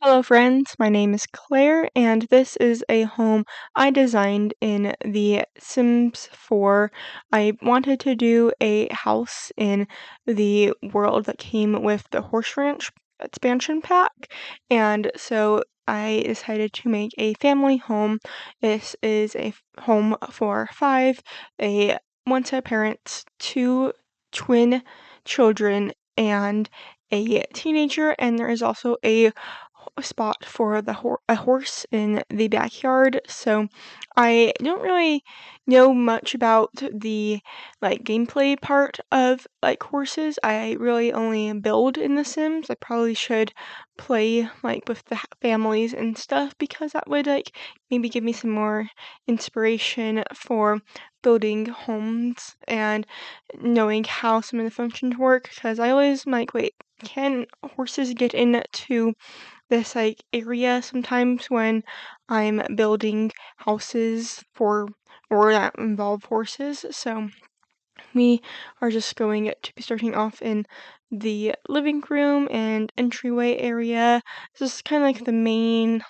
Hello, friends. My name is Claire, and this is a home I designed in The Sims 4. I wanted to do a house in the world that came with the Horse Ranch expansion pack, and so I decided to make a family home. This is a home for five, a one set of parents, two twin children, and a teenager, and there is also a spot for a horse in the backyard. So I don't really know much about the gameplay part of horses. I really only build in The Sims. I probably should play with the families and stuff because that would maybe give me some more inspiration for building homes and knowing how some of the functions work because I always am like, wait, can horses get into this area sometimes when I'm building houses for or that involve horses. So we are just going to be starting off in the living room and entryway area. This is kind of like the main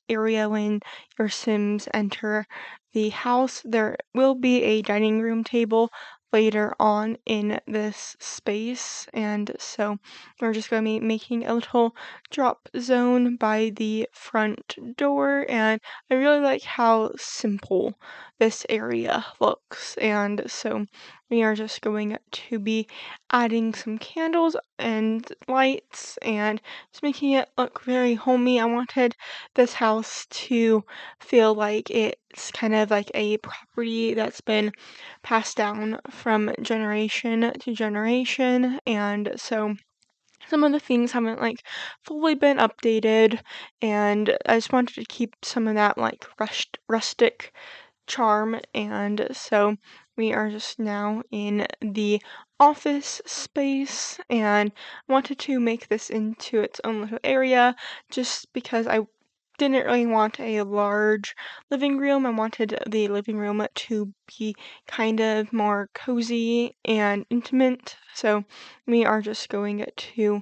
area when your Sims enter the house. There will be a dining room table later on in this space, and so we're just going to be making a little drop zone by the front door, and I really like how simple this area looks, and so we are just going to be adding some candles and lights and just making it look very homey. I wanted this house to feel like it's kind of like a property that's been passed down from generation to generation, and so some of the things haven't fully been updated, and I just wanted to keep some of that rustic charm, and so we are just now in the office space, and I wanted to make this into its own little area just because I didn't really want a large living room. I wanted the living room to be kind of more cozy and intimate. So we are just going to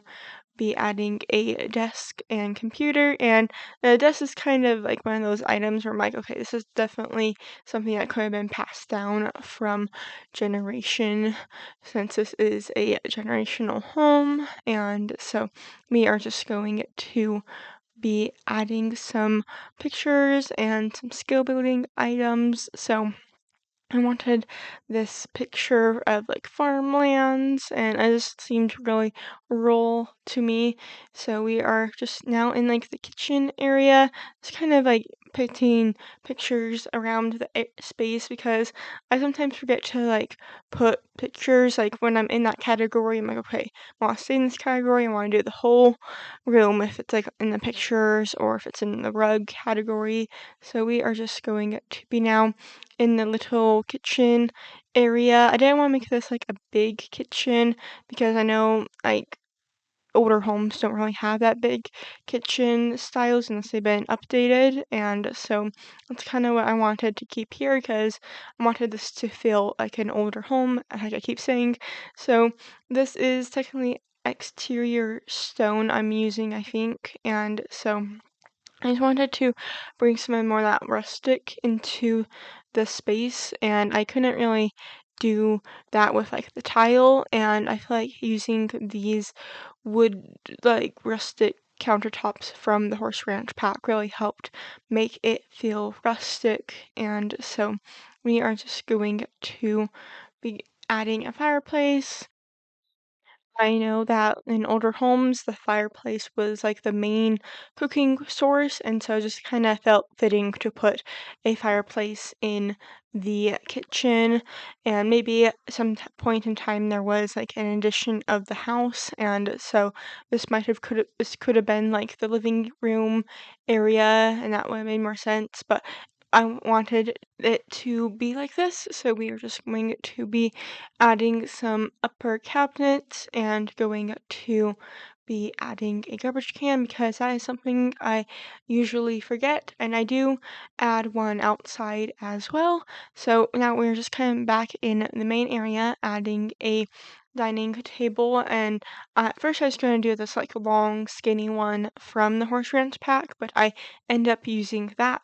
be adding a desk and computer, and the desk is kind of like one of those items where I'm like, okay, this is definitely something that could have been passed down from generation since this is a generational home, and so we are just going to be adding some pictures and some skill building items. So I wanted this picture of farmlands, and it just seemed really rural to me. So we are just now in the kitchen area. It's kind of putting pictures around the space because I sometimes forget to put pictures when I'm in that category. I'm like, okay, I want to stay in this category. I want to do the whole room if it's in the pictures or if it's in the rug category. So we are just going to be now in the little kitchen area. I didn't want to make this a big kitchen because I know older homes don't really have that big kitchen styles unless they've been updated, and so that's kind of what I wanted to keep here because I wanted this to feel like an older home, like I keep saying. So this is technically exterior stone I'm using, I think, and so I just wanted to bring some more of that rustic into the space, and I couldn't really do that with the tile, and I feel like using these wood rustic countertops from the Horse Ranch pack really helped make it feel rustic, and so we are just going to be adding a fireplace. I know that in older homes, the fireplace was the main cooking source, and so it just kind of felt fitting to put a fireplace in the kitchen. And maybe at some point in time there was an addition of the house, and so this could have been the living room area, and that would have made more sense. But I wanted it to be like this, so we are just going to be adding some upper cabinets and going to be adding a garbage can because that is something I usually forget, and I do add one outside as well. So now we're just kind of back in the main area, adding a dining table, and at first I was going to do this like long skinny one from the Horse Ranch pack, but I end up using that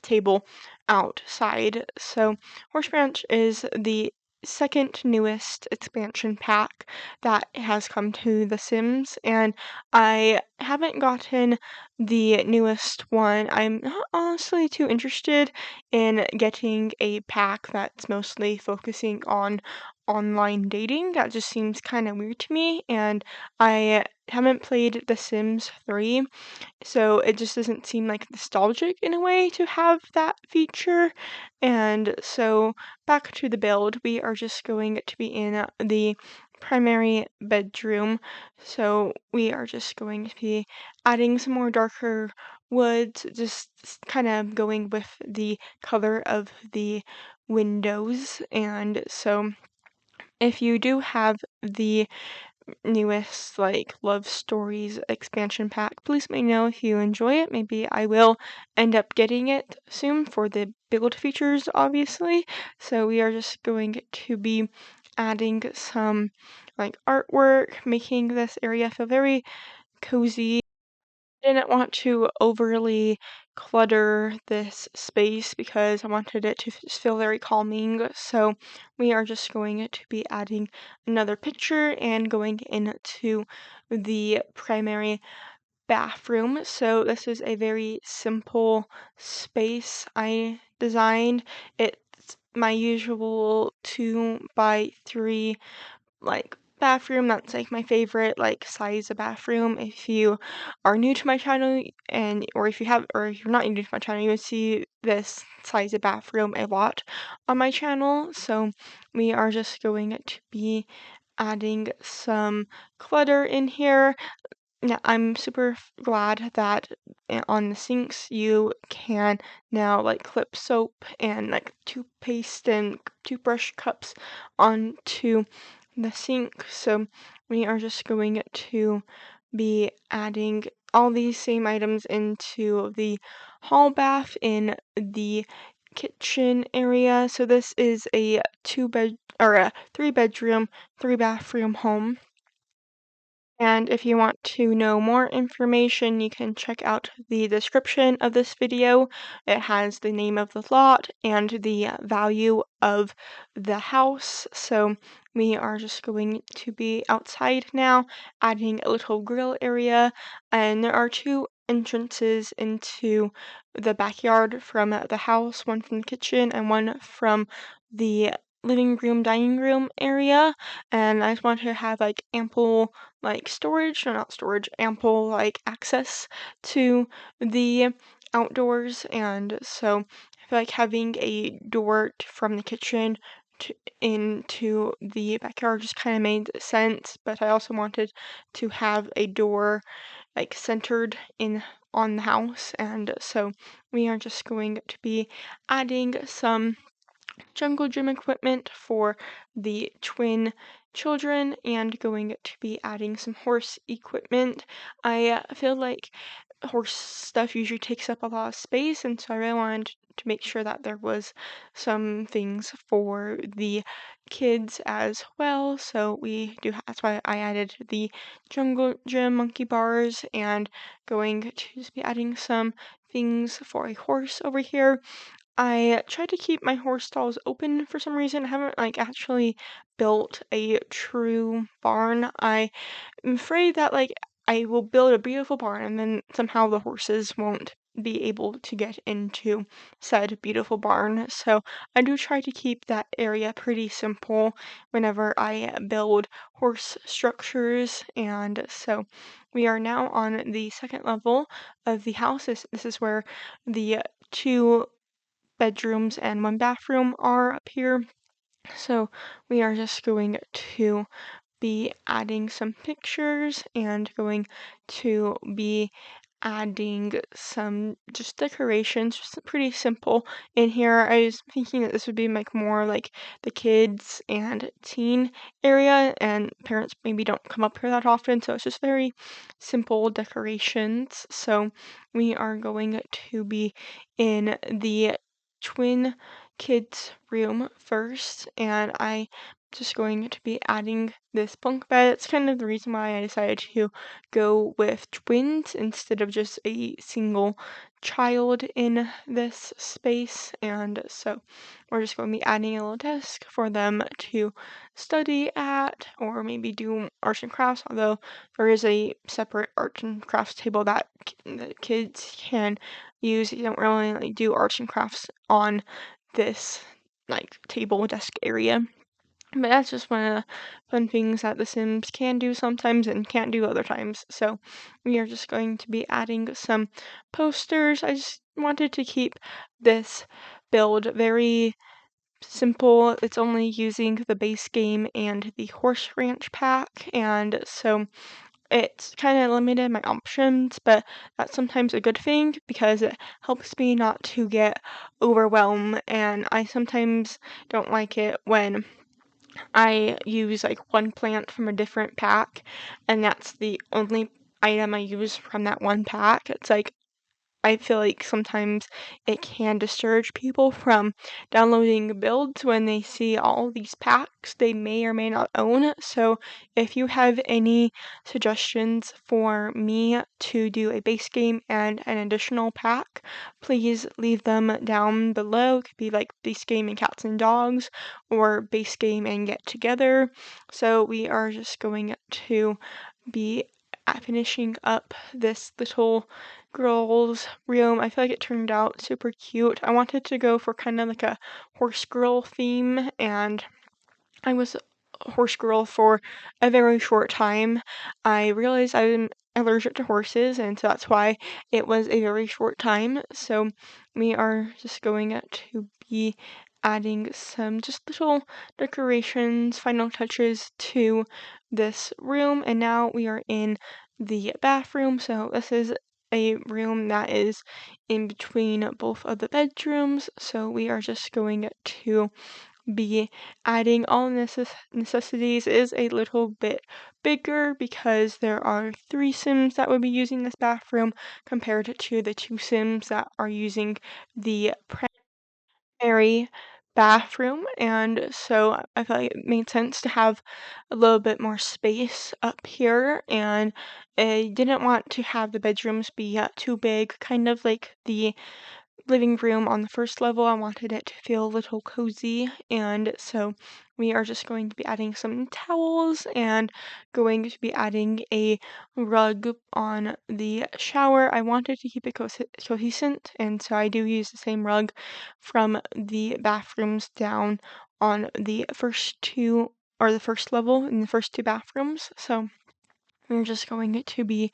table outside. So Horse Ranch is the second newest expansion pack that has come to The Sims, and I haven't gotten the newest one. I'm not honestly too interested in getting a pack that's mostly focusing on online dating. That just seems kind of weird to me, and I haven't played The Sims 3, so it just doesn't seem like nostalgic in a way to have that feature. And so back to the build, we are just going to be in the primary bedroom. So we are just going to be adding some more darker woods, just kind of going with the color of the windows. And so if you do have the newest like love stories expansion pack, please let me know if you enjoy it. Maybe I will end up getting it soon for the build features, obviously. So we are just going to be adding some like artwork, making this area feel very cozy. Didn't want to overly clutter this space because I wanted it to feel very calming. So we are just going to be adding another picture and going into the primary bathroom. So this is a very simple space I designed. It's my usual 2 by 3 like bathroom. That's like my favorite like size of bathroom. If you are new to my channel, and or if you have or if you're not new to my channel, you would see this size of bathroom a lot on my channel. So we are just going to be adding some clutter in here. Yeah, I'm super glad that on the sinks you can now like clip soap and like toothpaste and toothbrush cups onto the sink. So we are just going to be adding all these same items into the hall bath in the kitchen area. So this is a 3 bedroom, 3 bathroom home. And if you want to know more information, you can check out the description of this video. It has the name of the lot and the value of the house. So we are just going to be outside now, adding a little grill area. And there are two entrances into the backyard from the house, one from the kitchen and one from the living room, dining room area. And I just want to have like ample like storage, or not storage, ample like access to the outdoors. And so I feel like having a door from the kitchen to, into the backyard just kind of made sense, but I also wanted to have a door like centered in on the house. And so we are just going to be adding some jungle gym equipment for the twin children and going to be adding some horse equipment. I feel like horse stuff usually takes up a lot of space, and so I really wanted to make sure that there was some things for the kids as well. So that's why I added the jungle gym monkey bars and going to just be adding some things for a horse over here. I try to keep my horse stalls open for some reason. I haven't like actually built a true barn. I'm afraid that like I will build a beautiful barn and then somehow the horses won't be able to get into said beautiful barn. So I do try to keep that area pretty simple whenever I build horse structures. And so we are now on the second level of the house. This is where the two bedrooms and 1 bathroom are up here. So we are just going to be adding some pictures and going to be adding some just decorations, just pretty simple in here. I was thinking that this would be like more like the kids and teen area, and parents maybe don't come up here that often, so it's just very simple decorations. So we are going to be in the twin kids room first, and I just going to be adding this bunk bed. It's kind of the reason why I decided to go with twins instead of just a single child in this space. And so we're just going to be adding a little desk for them to study at or maybe do arts and crafts, although there is a separate arts and crafts table that the kids can use. You don't really like do arts and crafts on this like table desk area. But that's just one of the fun things that The Sims can do sometimes and can't do other times. So we are just going to be adding some posters. I just wanted to keep this build very simple. It's only using the base game and the Horse Ranch pack, and so it's kind of limited my options, but that's sometimes a good thing because it helps me not to get overwhelmed, and I sometimes don't like it when I use like one plant from a different pack, and that's the only item I use from that one pack. It's like I feel like sometimes it can discourage people from downloading builds when they see all these packs they may or may not own. So, if you have any suggestions for me to do a base game and an additional pack, please leave them down below. It could be like base game and cats and dogs, or base game and get together. So, we are just going to be finishing up this little girl's room. I feel like it turned out super cute. I wanted to go for kind of like a horse girl theme, and I was a horse girl for a very short time. I realized I'm allergic to horses, and so that's why it was a very short time. So we are just going to be adding some just little decorations, final touches to this room, and now we are in the bathroom. So this is a room that is in between both of the bedrooms. So we are just going to be adding all necessities. It is a little bit bigger because there are 3 Sims that would be using this bathroom compared to the 2 Sims that are using the primary bathroom, and so I felt like it made sense to have a little bit more space up here, and I didn't want to have the bedrooms be too big, kind of like the living room on the first level. I wanted it to feel a little cozy, and so we are just going to be adding some towels and going to be adding a rug on the shower. I wanted to keep it cohesive, and so I do use the same rug from the bathrooms down on the first two or the first level in the first 2 bathrooms. So we're just going to be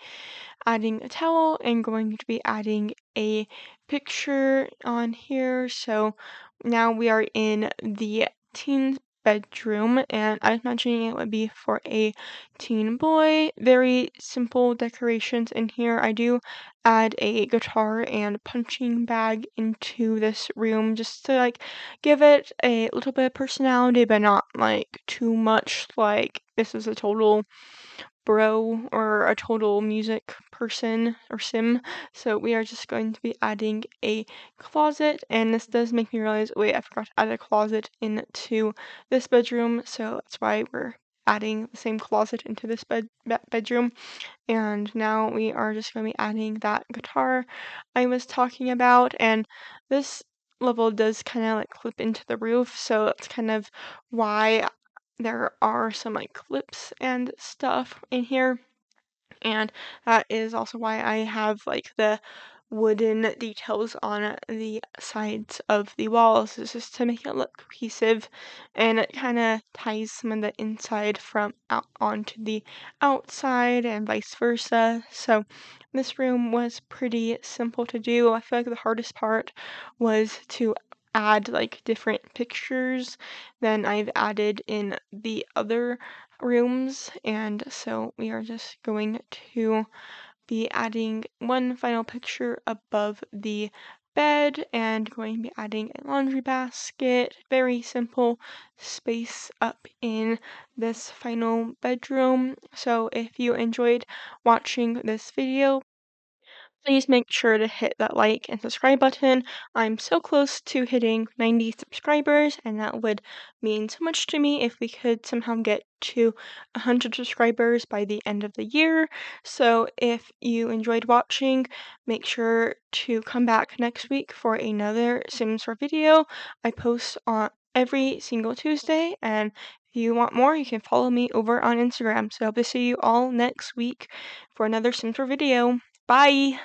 adding a towel and going to be adding a picture on here. So now we are in the teen bedroom, and I was imagining it would be for a teen boy. Very simple decorations in here. I do add a guitar and punching bag into this room just to like give it a little bit of personality, but not like too much like this is a total bro or a total music person or sim. So we are just going to be adding a closet, and this does make me realize, wait, I forgot to add a closet into this bedroom, so that's why we're adding the same closet into this bedroom. And now we are just going to be adding that guitar I was talking about, and this level does kind of like clip into the roof, so that's kind of why there are some like clips and stuff in here, and that is also why I have like the wooden details on the sides of the walls. It's just to make it look cohesive, and it kind of ties some of the inside from out onto the outside and vice versa. So this room was pretty simple to do. I feel like the hardest part was to add like different pictures than I've added in the other rooms, and so we are just going to be adding one final picture above the bed and going to be adding a laundry basket. Very simple space up in this final bedroom. So if you enjoyed watching this video, please make sure to hit that like and subscribe button. I'm so close to hitting 90 subscribers, and that would mean so much to me if we could somehow get to 100 subscribers by the end of the year. So if you enjoyed watching, make sure to come back next week for another Sims 4 video. I post on every single Tuesday, and if you want more, you can follow me over on Instagram. So I hope to see you all next week for another Sims 4 video. Bye!